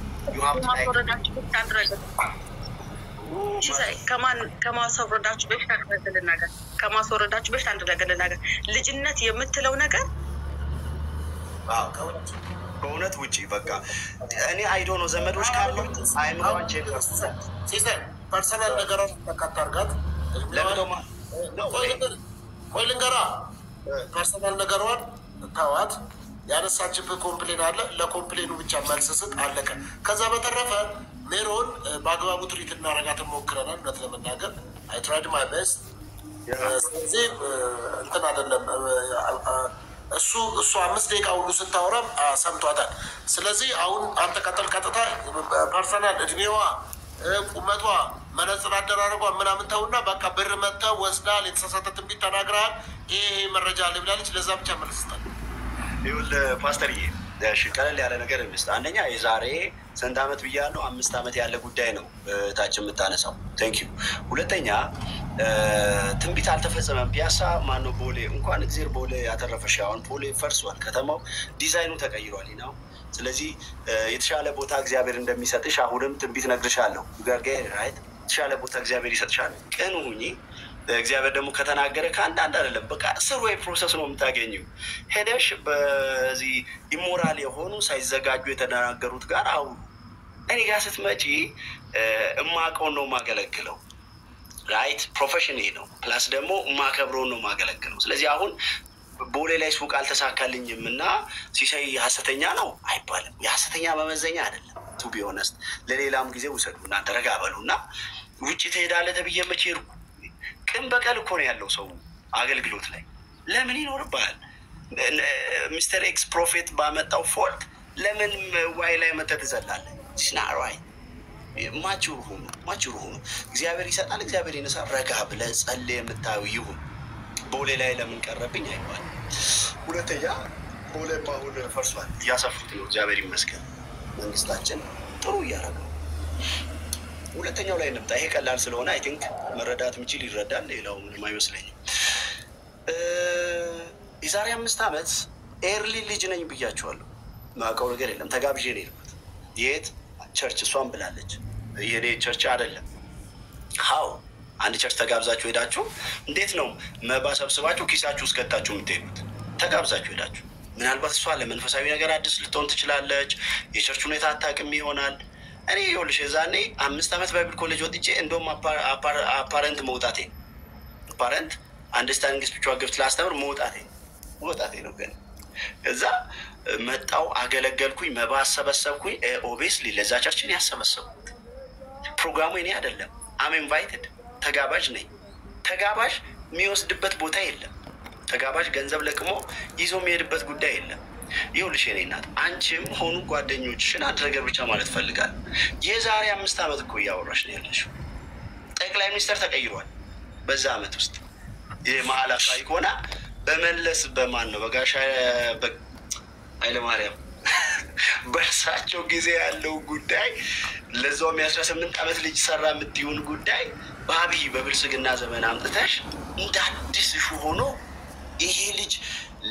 [SPEAKER 1] ከማስወረዳችሁ በፊት አንድ ነገር ልናገር ልጅነት የምትለው ነገር
[SPEAKER 2] በእውነት ውጪ በቃ እኔ አይዶ ነው ዘመዶች ካሉ አይምሮች
[SPEAKER 3] ሲስተር ፐርሰናል ነገሮች ተካታርጋት ለምን ቆይ ልንገራ ፐርሰናል ነገሯን ታዋት ያነሳችብህ ኮምፕሌን አለ ለኮምፕሌኑ ብቻ መልስ ስጥ አለቀ ከዛ በተረፈ ሜሮን በአግባቡ ትሪት እናረጋት ሞክረናል እውነት ለመናገር አይ ትራይድ ማይ ቤስት ስለዚህ እንትን አይደለም እሱ 5 ደቂቃ ሁሉ ስታወራም ሰምቷታል ስለዚህ አሁን አንተ ቀጥታ ፐርሰናል እድሜዋ ቁመቷ መነጽር አደራረጓ ምናምን ተውና በቃ ብር መጣ ወስዳል የተሳሳተ ትንቢት ተናግረሃል ይሄ መረጃ አለ ብላለች ለዛ ብቻ መልስታል
[SPEAKER 2] ይኸውልህ ፓስተርዬ ቀለል ያለ ነገር እንስጥ አንደኛ የዛሬ ስንት አመት ብያለሁ 5 አመት ያለ ጉዳይ ነው ታች የምታነሳው ቴንክ ዩ ሁለተኛ ትንቢት አልተፈጸመም ፒያሳ ማነው ቦሌ እንኳን እግዚአብሔር ቦሌ ያተረፈሽ አሁን ቦሌ ፈርሷል ከተማው ዲዛይኑ ተቀይሯል ነው ስለዚህ የተሻለ ቦታ እግዚአብሔር እንደሚሰጥሽ አሁንም ትንቢት ነግርሻለሁ ጋርጋይ ራይት የተሻለ ቦታ እግዚአብሔር ይሰጥሻል ቀኑ ሁኚ እግዚአብሔር ደግሞ ከተናገረ ከአንዳንድ አይደለም በቃ ስሩ ፕሮሰስ ነው የምታገኘው ሄደሽ በዚህ ኢሞራል የሆኑ ሳይዘጋጁ የተናገሩት ጋር አሁን እኔ ጋር ስትመጪ እማቀው ነው ማገለግለው ራይት ፕሮፌሽን ነው ፕላስ ደግሞ ማከብረው ነው ማገለግለው ስለዚህ አሁን ቦሌ ላይ ሱቅ አልተሳካልኝም እና ሲሳይ ሐሰተኛ ነው አይባልም የሐሰተኛ መመዘኛ አይደለም ቱ ቢ ኦነስት ለሌላም ጊዜ ውሰዱ እናንተ ረጋበሉና ውጪ ትሄዳለህ ተብዬ መቼ ይርኩ ቅን በቀል እኮ ነው ያለው ሰው አገልግሎት ላይ ለምን ይኖርባል ሚስተር ኤክስ ፕሮፌት ባመጣው ፎልት ለምን ዋይ ላይ መተት ይዘላል ሲናራይ ማቹሩ ሆኖ እግዚአብሔር ይሰጣል እግዚአብሔር ይነሳል ረጋ ብለህ ጸልይ የምታዩ ይሁን ቦሌ ላይ ለምን ቀረብኝ አይባል ሁለተኛ ቦሌ ባሁን ፈርሷል እያሰፉት ነው እግዚአብሔር ይመስገን መንግስታችን ጥሩ እያደረገ ሁለተኛው ላይ እንምጣ ይሄ ቀላል ስለሆነ አይ ቲንክ መረዳት የሚችል ይረዳል ሌላው ምንም አይመስለኝም የዛሬ 5 አመት ኤርሊ ልጅ ነኝ ብያቸዋለሁ ማውቀው ነገር የለም ተጋብዤ ነው የሄድኩት የት ቸርች እሷን ብላለች የኔ ቸርች አይደለም ሃው አንድ ቸርች ተጋብዛችሁ ሄዳችሁ እንዴት ነው መባ ሰብስባችሁ ኪሳችሁ ውስጥ ከታችሁ የምትሄዱት ተጋብዛችሁ ሄዳችሁ ምናልባት እሷ ለመንፈሳዊ ነገር አዲስ ልትሆን ትችላለች የቸርች ሁኔታ አታውቅም ይሆናል እኔ ይኸውልሽ የዛኔ 5 አመት ባይብል ኮሌጅ ወጥቼ እንደውም አፓረንት መውጣቴ አፓረንት አንደርስታንዲንግ ስፒሪቹዋል ጊፍት ላስተምር መውጣቴ ነው ግን እዛ መጣው አገለገልኩኝ መባ ሰበሰብኩኝ ኦቤስሊ ለዛ ቸርችን ያሰበሰብኩት ፕሮግራሙ እኔ አይደለም አም ኢንቫይትድ ተጋባዥ ነኝ ተጋባዥ የሚወስድበት ቦታ የለም ተጋባዥ ገንዘብ ለቅሞ ይዞ የሚሄድበት ጉዳይ የለም ይኸውልሽ የኔ እናት አንቺም ሆኑ ጓደኞችሽን አንድ ነገር ብቻ ማለት ፈልጋለሁ የዛሬ 5 አመት እኮ እያወራሽ ነው ያለሽው ጠቅላይ ሚኒስትር ተቀይሯል በዛ አመት ውስጥ የመሀል አካባቢ ከሆነ በመለስ በማን ነው በጋሻ ኃይለማርያም በእርሳቸው ጊዜ ያለው ጉዳይ ለዛውም የ18 አመት ልጅ ሰራ የምትሆን ጉዳይ በአብይ በብልጽግና ዘመን አምጥተሽ እንደ አዲስ ሹ ሆኖ ይሄ ልጅ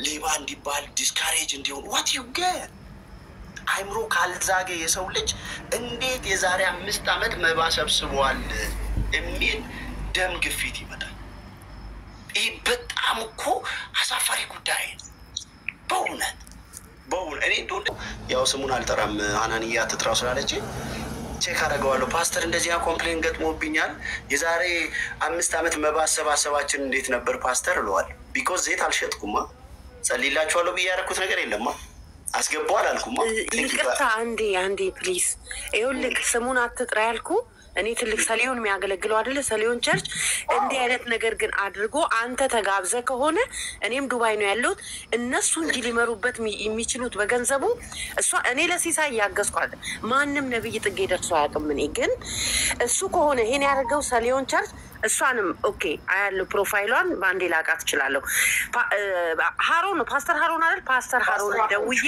[SPEAKER 2] ሌባ እንዲባል ዲስካሬጅ እንዲሆን what you get አይምሮ ካልዛገ የሰው ልጅ እንዴት የዛሬ 5 ዓመት መባ ሰብስቧል የሚል ደም ግፊት ይመጣል። ይሄ በጣም እኮ አሳፋሪ ጉዳይ በእውነት እኔ እንደው ያው ስሙን አልጠራም ሀናንያ ትጥራው ስላለች ቼክ አደርገዋለሁ። ፓስተር እንደዚህ ኮምፕሌን ገጥሞብኛል የዛሬ 5 ዓመት መባሰባሰባችን እንዴት ነበር ፓስተር እለዋለሁ። ቢኮዝ ዘይት አልሸጥኩማ ጸልይላችኋለሁ ብዬ ያደረኩት ነገር የለማ አስገባው አላልኩማ።
[SPEAKER 1] ይቅርታ አንዴ ፕሊዝ ይኸውልህ ስሙን አትጥራ ያልኩ እኔ ትልቅ ሰሊዮን የሚያገለግለው አይደለ ሰሊዮን ቸርች እንዲህ አይነት ነገር ግን አድርጎ አንተ ተጋብዘ ከሆነ እኔም ዱባይ ነው ያለሁት እነሱ እንጂ ሊመሩበት የሚችሉት በገንዘቡ እሷ እኔ ለሲሳይ ያገዝኳል ማንም ነብይ ጥጌ ደርሶ አያውቅም። እኔ ግን እሱ ከሆነ ይሄን ያደርገው ሰሊዮን ቸርች እሷንም ኦኬ አያለው ፕሮፋይሏን ባንዴ ላቃት እችላለሁ። ሃሮን ፓስተር ሃሮን አይደል ፓስተር ሃሮን ደውዬ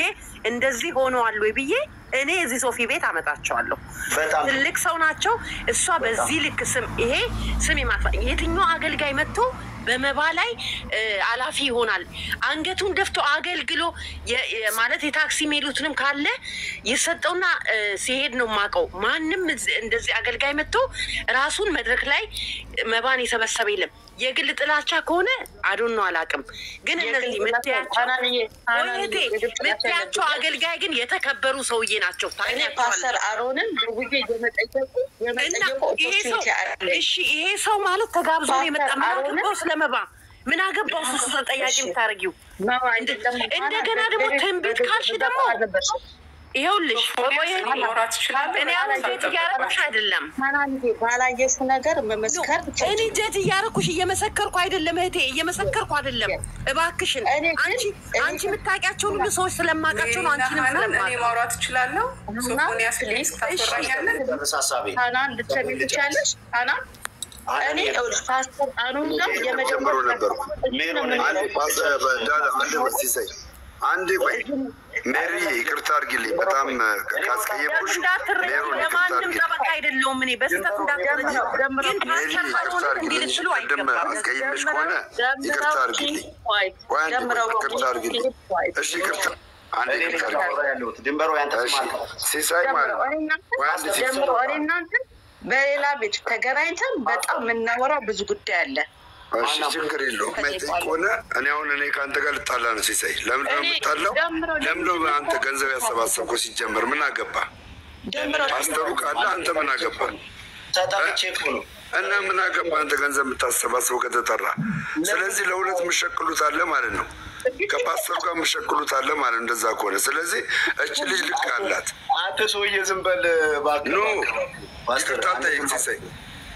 [SPEAKER 1] እንደዚህ ሆነዋል ወይ ብዬ እኔ እዚህ ሶፊ ቤት አመጣቸዋለሁ። ትልቅ ሰው ናቸው። እሷ በዚህ ልክ ስም ይሄ ስም ይማፋ የትኛው አገልጋይ መጥቶ በመባ ላይ አላፊ ይሆናል አንገቱን ደፍቶ አገልግሎ ማለት የታክሲ ሜሉትንም ካለ ይሰጠውና ሲሄድ ነው ማቀው። ማንም እንደዚህ አገልጋይ መጥቶ ራሱን መድረክ ላይ መባን ይሰበሰበ የለም። የግል ጥላቻ ከሆነ አዶን ነው አላቅም። ግን እነዚህ ምትያቸው አገልጋይ ግን የተከበሩ ሰውዬ ናቸው። ታዲያ
[SPEAKER 8] ፓስተር አሮንን ደውዬ
[SPEAKER 1] ይሄ ሰው ማለት ተጋብዞ የመጣ ማለት ስለመባ ምን አገባው እሱ ተጠያቂ የምታረጊው እንደገና ደግሞ ትንቢት ካልሽ ደግሞ ይኸውልሽ
[SPEAKER 5] ማውራት ይችላል።
[SPEAKER 1] እኔ አሁን ጀት እያረኩሽ አይደለም
[SPEAKER 8] ባላየሽ ነገር መመስከር
[SPEAKER 1] እኔ ጀት እያረኩሽ እየመሰከርኩ አይደለም እህቴ እየመሰከርኩ አይደለም። እባክሽን አንቺ የምታውቂያቸውን ሁሉ ሰዎች ስለማውቃቸው ነው አንቺንም ስለማውቃቸው
[SPEAKER 5] እኔ ማውራት እችላለሁ። ሶፎንያስ ፕሊዝ ታፈራኛለህ
[SPEAKER 8] ታናን ልትሰሚቻለሽ ታናን እኔ ፓስተር አኑን ነው የመጀመሪያው ነበር
[SPEAKER 6] አንዴ ቆይ ሜሪ ይቅርታ አድርጊልኝ በጣም ካስቀየምኩሽ ሜሮን ይቅርታ አድርጊልኝ
[SPEAKER 1] ጠበቃ አይደለሁም እኔ በስተት እንዳትረጂ ግን ፓስተር አሮን እንዲልሽሉ አይገባም
[SPEAKER 6] አስቀየምሽ ከሆነ ይቅርታ አድርጊልኝ ይቅርታ አድርጊልኝ እሺ ይቅርታ አንዴ ይቅርታ
[SPEAKER 2] ያለሁት ድንበሩ ያንተ ማለት
[SPEAKER 6] ሲሳይ ማለት
[SPEAKER 8] ደምሮ እናንተ በሌላ ቤት ተገናኝተን በጣም የምናወራው ብዙ ጉዳይ አለ።
[SPEAKER 6] እሺ ችግር የለውም። ከሆነ እኔ ከአንተ ጋር ልጣላ ነው ሲሳይ። ለምንድን ነው የምጣላው? ለምንድን ነው አንተ ገንዘብ ያሰባሰብከው? ሲጀመር ምን አገባ? ፓስተሩ ካለ አንተ ምን አገባ? እና ምን አገባ አንተ ገንዘብ የምታሰባስበው ከተጠራ? ስለዚህ ለሁለት የምሸቅሉት አለ ማለት ነው። ከፓስተሩ ጋር የምሸቅሉት አለ ማለት እንደዛ ከሆነ ስለዚህ እቺ ልጅ ልክ አላት።
[SPEAKER 2] አንተ ሰውዬ ዝም በል እባክህ።
[SPEAKER 6] ኖ ይቅርታ ጠይቅ ሲሳይ።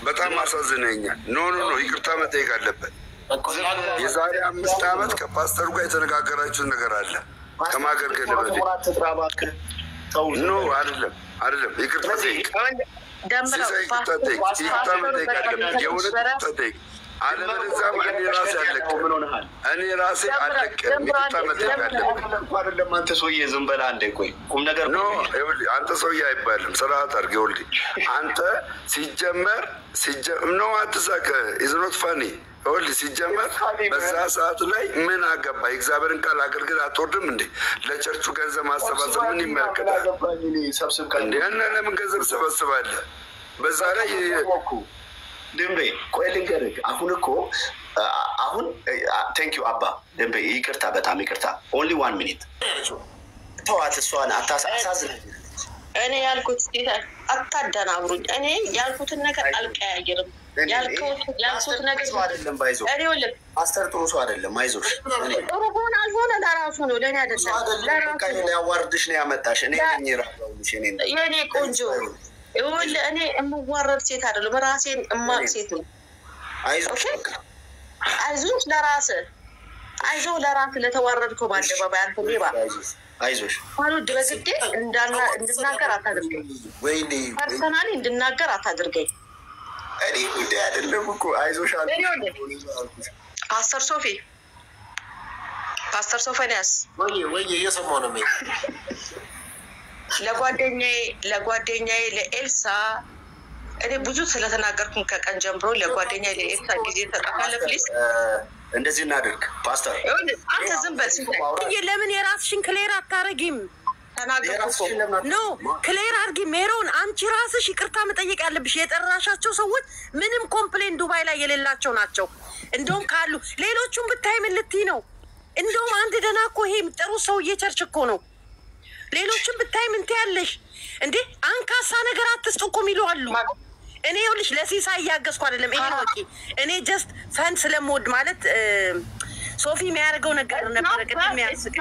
[SPEAKER 6] በጣም አሳዝነኛል። ኖ ይቅርታ መጠየቅ አለበት። የዛሬ 5 ዓመት ከፓስተሩ ጋር የተነጋገራችሁት ነገር አለ ከማገልገል በፊት ኖ አይደለም ይቅርታ ጠይቅ ሲሳይ። ይቅርታ ጠይቅ ይቅርታ መጠየቅ አለበት። የእውነት ይቅርታ ጠይቅ አለበለዚያ እኔ ራሴ አለቅም። ይቅርታ መጠየቅ አለበት።
[SPEAKER 2] አንተ ሰውዬ ዝም በል አንዴ ቆይ ቁም ነገር
[SPEAKER 6] ኖ አንተ ሰውዬ አይባልም። ስርዓት አድርገህ ይኸውልህ አንተ ሲጀመር ነው አትሳቅ ኢዝኖት ፋኒ ይኸውልህ ሲጀመር በዛ ሰዓት ላይ ምን አገባ? የእግዚአብሔርን ቃል አገልግል አትወርድም እንዴ? ለቸርቹ ገንዘብ ማሰባሰብ ምን ይመለከታል እንዴ? እና ለምን ገንዘብ ሰበስባለህ? በዛ ላይ
[SPEAKER 2] ደምቤ ቆይ ልንገርህ። አሁን ቴንኪዩ አባ ደምቤ ይቅርታ በጣም ይቅርታ። ኦንሊ 1 ሚኒት ተዋት። እሷን አታሳዝነኝ።
[SPEAKER 8] እኔ ያልኩት አታደናብሩኝ። እኔ ያልኩትን ነገር አልቀያየርም። ያልኩት ነገር
[SPEAKER 2] አይደለም ባይዞህ ፓስተር ጥሩ ሰው አይደለም። አይዞሽ
[SPEAKER 8] ጥሩ ሆነ አልሆነ ለራሱ ነው ለእኔ አይደለም።
[SPEAKER 2] ለራሱ ያዋርድሽ ነው ያመጣሽ። እኔ
[SPEAKER 8] የኔ ቆንጆ ይኸውልህ እኔ የምዋረድ ሴት አይደለም። ራሴን እማቅ ሴት ነው። አይዞሽ ለራስህ አይዞህ ለራስህ ለተዋረድከው በአደባባይ አንተ ሌባ
[SPEAKER 2] አይዞሽ
[SPEAKER 8] አሉድ በግዴ እንድናገር አታድርገኝ። ፐርሰናሊ እንድናገር አታድርገኝ።
[SPEAKER 2] እኔ ጉዳይ አይደለም እኮ አይዞሽ
[SPEAKER 8] ፓስተር ሶፎንያስ
[SPEAKER 3] ወይ እየሰማሁ ነው።
[SPEAKER 8] ለጓደኛዬ ለኤልሳ እኔ ብዙ ስለተናገርኩኝ ከቀን ጀምሮ ለጓደኛዬ ለኤልሳ ጊዜ ተጠቃለ ፕሊዝ
[SPEAKER 2] እንደዚህ እናድርግ ፓስተር።
[SPEAKER 8] አንተ ዝም በል
[SPEAKER 1] ለምን የራስሽን ክሌር አታረጊም? ኖ ክሌር አድርጊ ሜሮን። አንቺ ራስሽ ይቅርታ መጠየቅ ያለብሽ። የጠራሻቸው ሰዎች ምንም ኮምፕሌን ዱባይ ላይ የሌላቸው ናቸው። እንደውም ካሉ ሌሎቹን ብታይ ምን ልትይ ነው? እንደውም አንድ ደህና እኮ ይሄ የሚጠሩት ሰውዬ ቸርች እኮ ነው። ሌሎችን ብታይ ምን ትያለሽ እንዴ? አንካሳ ነገር አትስጡ እኮ የሚሉ አሉ። እኔ ይኸውልሽ ለሲሳይ እያገዝኩ አይደለም። ይሄ ወቂ እኔ ጀስት ፈን ስለምወድ ማለት ሶፊ የሚያደርገው ነገር ነበረ ቅድም ያስቅ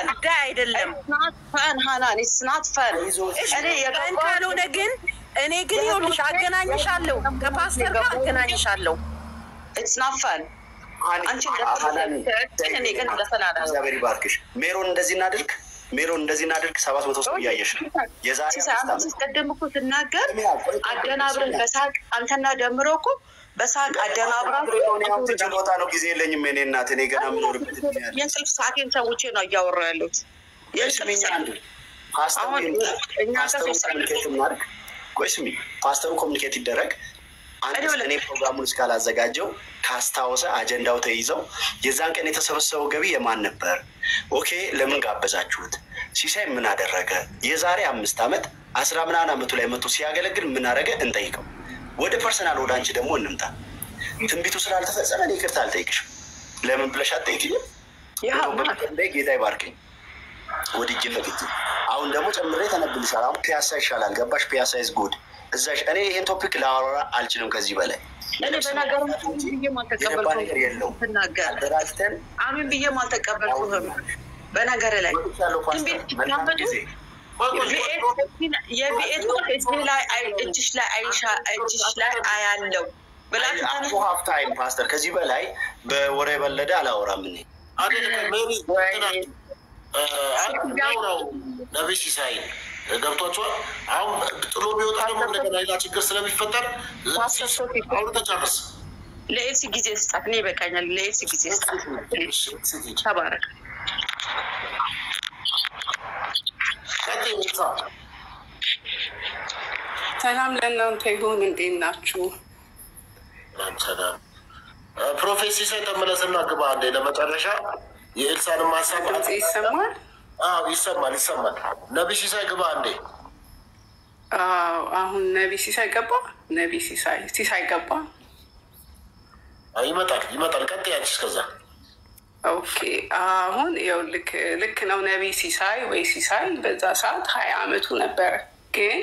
[SPEAKER 1] ጉዳይ አይደለም። ካልሆነ ግን እኔ ግን ይኸውልሽ አገናኝሻለሁ፣ ከፓስተር ጋር አገናኝሻለሁ።
[SPEAKER 2] እግዚአብሔር ይባርክሽ ሜሮን። እንደዚህ እናድርግ ሜሮን፣ እንደዚህ እናድርግ። 700 ሰው እያየሽ የዛሬ
[SPEAKER 8] ቀደም እኮ ስናገር አደናብረን በሳቅ አንተና ደምሮ እኮ በሳቅ አደናብራችሁ
[SPEAKER 2] ቦታ ነው። ጊዜ የለኝም እኔ እናት፣ እኔ ገና የምኖርበት
[SPEAKER 8] የእንቅልፍ ሰዓቴን ሰውቼ ነው እያወራሁ ያለሁት።
[SPEAKER 2] ፓስተሩ ኮሚኒኬት ይደረግ። እኔ ፕሮግራሙን እስካላዘጋጀው ካስታወሰ አጀንዳው ተይዘው የዛን ቀን የተሰበሰበው ገቢ የማን ነበር? ኦኬ ለምን ጋበዛችሁት? ሲሳይ ምን አደረገ? የዛሬ 5 ዓመት 10 ምናምን ዓመቱ ላይ መጥቶ ሲያገለግል ምን አደረገ? እንጠይቀው። ወደ ፐርሰናል ወደ አንቺ ደግሞ እንምጣ። ትንቢቱ ስላልተፈጸመ እኔ ይቅርታ አልጠይቅሽም። ለምን ብለሽ አትጠይቂኝም? ጌታ ይባርከኝ ወድጄ ፈቅጄ። አሁን ደግሞ ጨምሬ ተነብልሻል። አሁን ፒያሳ ይሻላል። ገባሽ? ፒያሳ ኢዝ ጉድ። እዛሽ እኔ ይሄን ቶፒክ ላወራ አልችልም ከዚህ በላይ።
[SPEAKER 8] እኔ በነገሩ ብዬም አልተቀበልኩም። ተናገር አሜን ብዬም አልተቀበልኩም። በነገር ላይ የቢኤት እዚህ ላይ እጅሽ ላይ አይሻ እጅሽ ላይ አያለው ብላችሁ
[SPEAKER 2] ሀፍ ታይም ፓስተር። ከዚህ በላይ በወሬ በለደ አላወራም። እኔ
[SPEAKER 3] ነብይ ሲሳይ ገብቷቸዋል። አሁን ጥሎ ቢወጣ ደግሞ እንደገና ሌላ ችግር ስለሚፈጠር አሁን ተጨርስ።
[SPEAKER 8] ለኤፍሲ ጊዜ ስጣት። እኔ ይበቃኛል። ለኤፍሲ ጊዜ ስጣት። ተባረክ።
[SPEAKER 5] ሰላም ለእናንተ ይሁን። እንዴት ናችሁ?
[SPEAKER 3] ፕሮፌት ሲሳይ ተመለስና ግባ አንዴ ለመጨረሻ የኤልሳን ማሳብ
[SPEAKER 5] ይሰማል?
[SPEAKER 3] ይሰማል ይሰማል። ነቢ ሲሳይ ግባ አንዴ።
[SPEAKER 5] አሁን ነቢ ሲሳይ ገባ። ነቢ ሲሳይ ገባ።
[SPEAKER 3] ይመጣል። ቀጥይ አንቺ እስከዛ።
[SPEAKER 5] ኦኬ አሁን ያው ልክ ነው። ነቢ ሲሳይ ወይ ሲሳይ በዛ ሰዓት 20 ዓመቱ ነበረ። ግን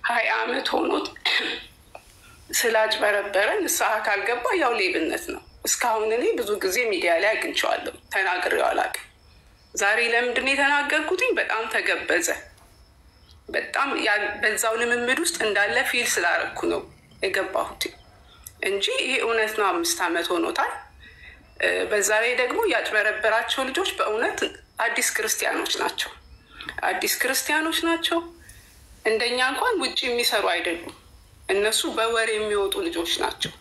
[SPEAKER 5] 20 ዓመት ሆኖት ስላጭበረበረ ንስሐ ካልገባ ያው ሌብነት ነው። እስካሁን እኔ ብዙ ጊዜ ሚዲያ ላይ አግኝቼዋለሁ፣ ተናግሬው አላውቅም። ዛሬ ለምንድን ነው የተናገርኩትኝ? በጣም ተገበዘ። በጣም በዛው ልምምድ ውስጥ እንዳለ ፊል ስላረኩ ነው የገባሁት እንጂ ይሄ እውነት ነው። 5 ዓመት ሆኖታል። በዛ ላይ ደግሞ ያጭበረበራቸው ልጆች በእውነት አዲስ ክርስቲያኖች ናቸው። እንደኛ እንኳን ውጭ የሚሰሩ አይደሉም። እነሱ በወሬ የሚወጡ ልጆች ናቸው።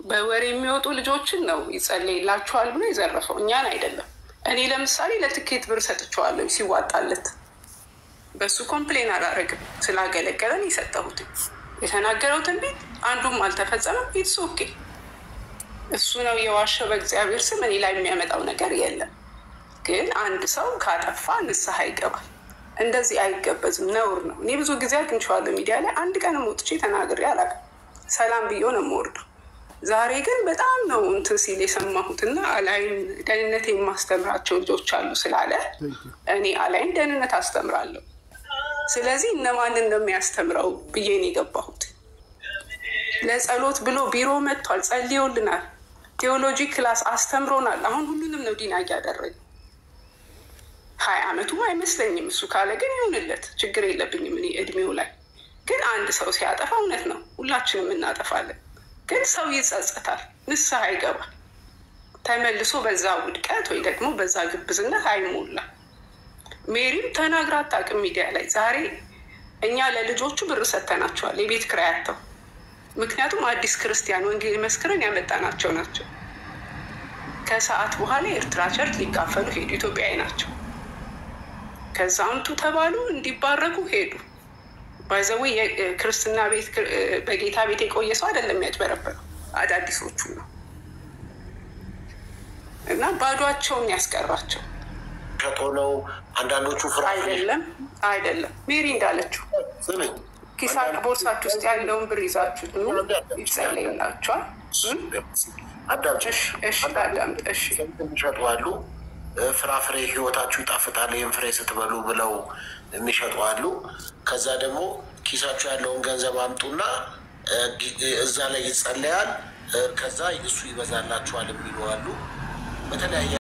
[SPEAKER 5] በወሬ የሚወጡ ልጆችን ነው ይጸልይላችኋል ብሎ የዘረፈው፣ እኛን አይደለም። እኔ ለምሳሌ ለትኬት ብር ሰጥቼዋለሁ ሲዋጣለት። በሱ ኮምፕሌን አላረግም። ስላገለገለን የሰጠሁት የተናገረው ትንቢት አንዱም አልተፈጸመም። ኢትስ ኦኬ። እሱ ነው የዋሸው በእግዚአብሔር ስም። እኔ ላይ የሚያመጣው ነገር የለም። ግን አንድ ሰው ካጠፋ ንስሐ ይገባል። እንደዚህ አይገበዝም፣ ነውር ነው። እኔ ብዙ ጊዜ አግኝቼዋለሁ ሚዲያ ላይ። አንድ ቀንም ወጥቼ ተናግሬ አላውቅም። ሰላም ብዬ ነው የምወርደው። ዛሬ ግን በጣም ነው እንትን ሲል የሰማሁትና አላይን ደህንነት የማስተምራቸው ልጆች አሉ ስላለ እኔ አላይን ደህንነት አስተምራለሁ። ስለዚህ እነማንን እንደሚያስተምረው ብዬ ነው የገባሁት። ለጸሎት ብሎ ቢሮ መጥቷል፣ ጸልዮልናል፣ ቴዎሎጂ ክላስ አስተምሮናል። አሁን ሁሉንም ነው ዲና እያደረገ 20 ዓመቱም አይመስለኝም። እሱ ካለ ግን ይሁንለት፣ ችግር የለብኝም እኔ እድሜው ላይ። ግን አንድ ሰው ሲያጠፋ እውነት ነው ሁላችንም እናጠፋለን። ግን ሰው ይጸጸታል፣ ንስሐ ይገባል። ተመልሶ በዛ ውድቀት ወይ ደግሞ በዛ ግብዝነት አይሞላ። ሜሪም ተናግራ አታውቅም ሚዲያ ላይ። ዛሬ እኛ ለልጆቹ ብር ሰተናቸዋል የቤት ኪራይ አጥተው። ምክንያቱም አዲስ ክርስቲያን ወንጌል መስክረን ያመጣናቸው ናቸው። ከሰዓት በኋላ የኤርትራ ቸርች ሊካፈሉ ሄዱ። ኢትዮጵያዊ ናቸው። ከዛምቱ ተባሉ፣ እንዲባረኩ ሄዱ። ባይዘዌ የክርስትና ቤት በጌታ ቤት የቆየ ሰው አይደለም ያጭበረበረው፣ አዳዲሶቹ ነው።
[SPEAKER 9] እና ባዷቸውን ያስቀራቸው
[SPEAKER 3] ሸጦ ነው። አንዳንዶቹ ፍራፍሬ
[SPEAKER 9] አይደለም ሜሪ እንዳለችው ኪሳቅ ቦርሳችሁ ውስጥ ያለውን ብር ይዛችሁ ይጸለይላችኋል።
[SPEAKER 3] አዳምጪሽ
[SPEAKER 9] እሺ
[SPEAKER 3] የሚሸጡ አሉ። ፍራፍሬ ህይወታችሁ ይጣፍጣል ይህን ፍሬ ስትበሉ ብለው የሚሸጡ አሉ። ከዛ ደግሞ ኪሳችሁ ያለውን ገንዘብ አምጡና እዛ ላይ ይጸለያል፣ ከዛ እሱ ይበዛላችኋል የሚሉ አሉ። በተለያየ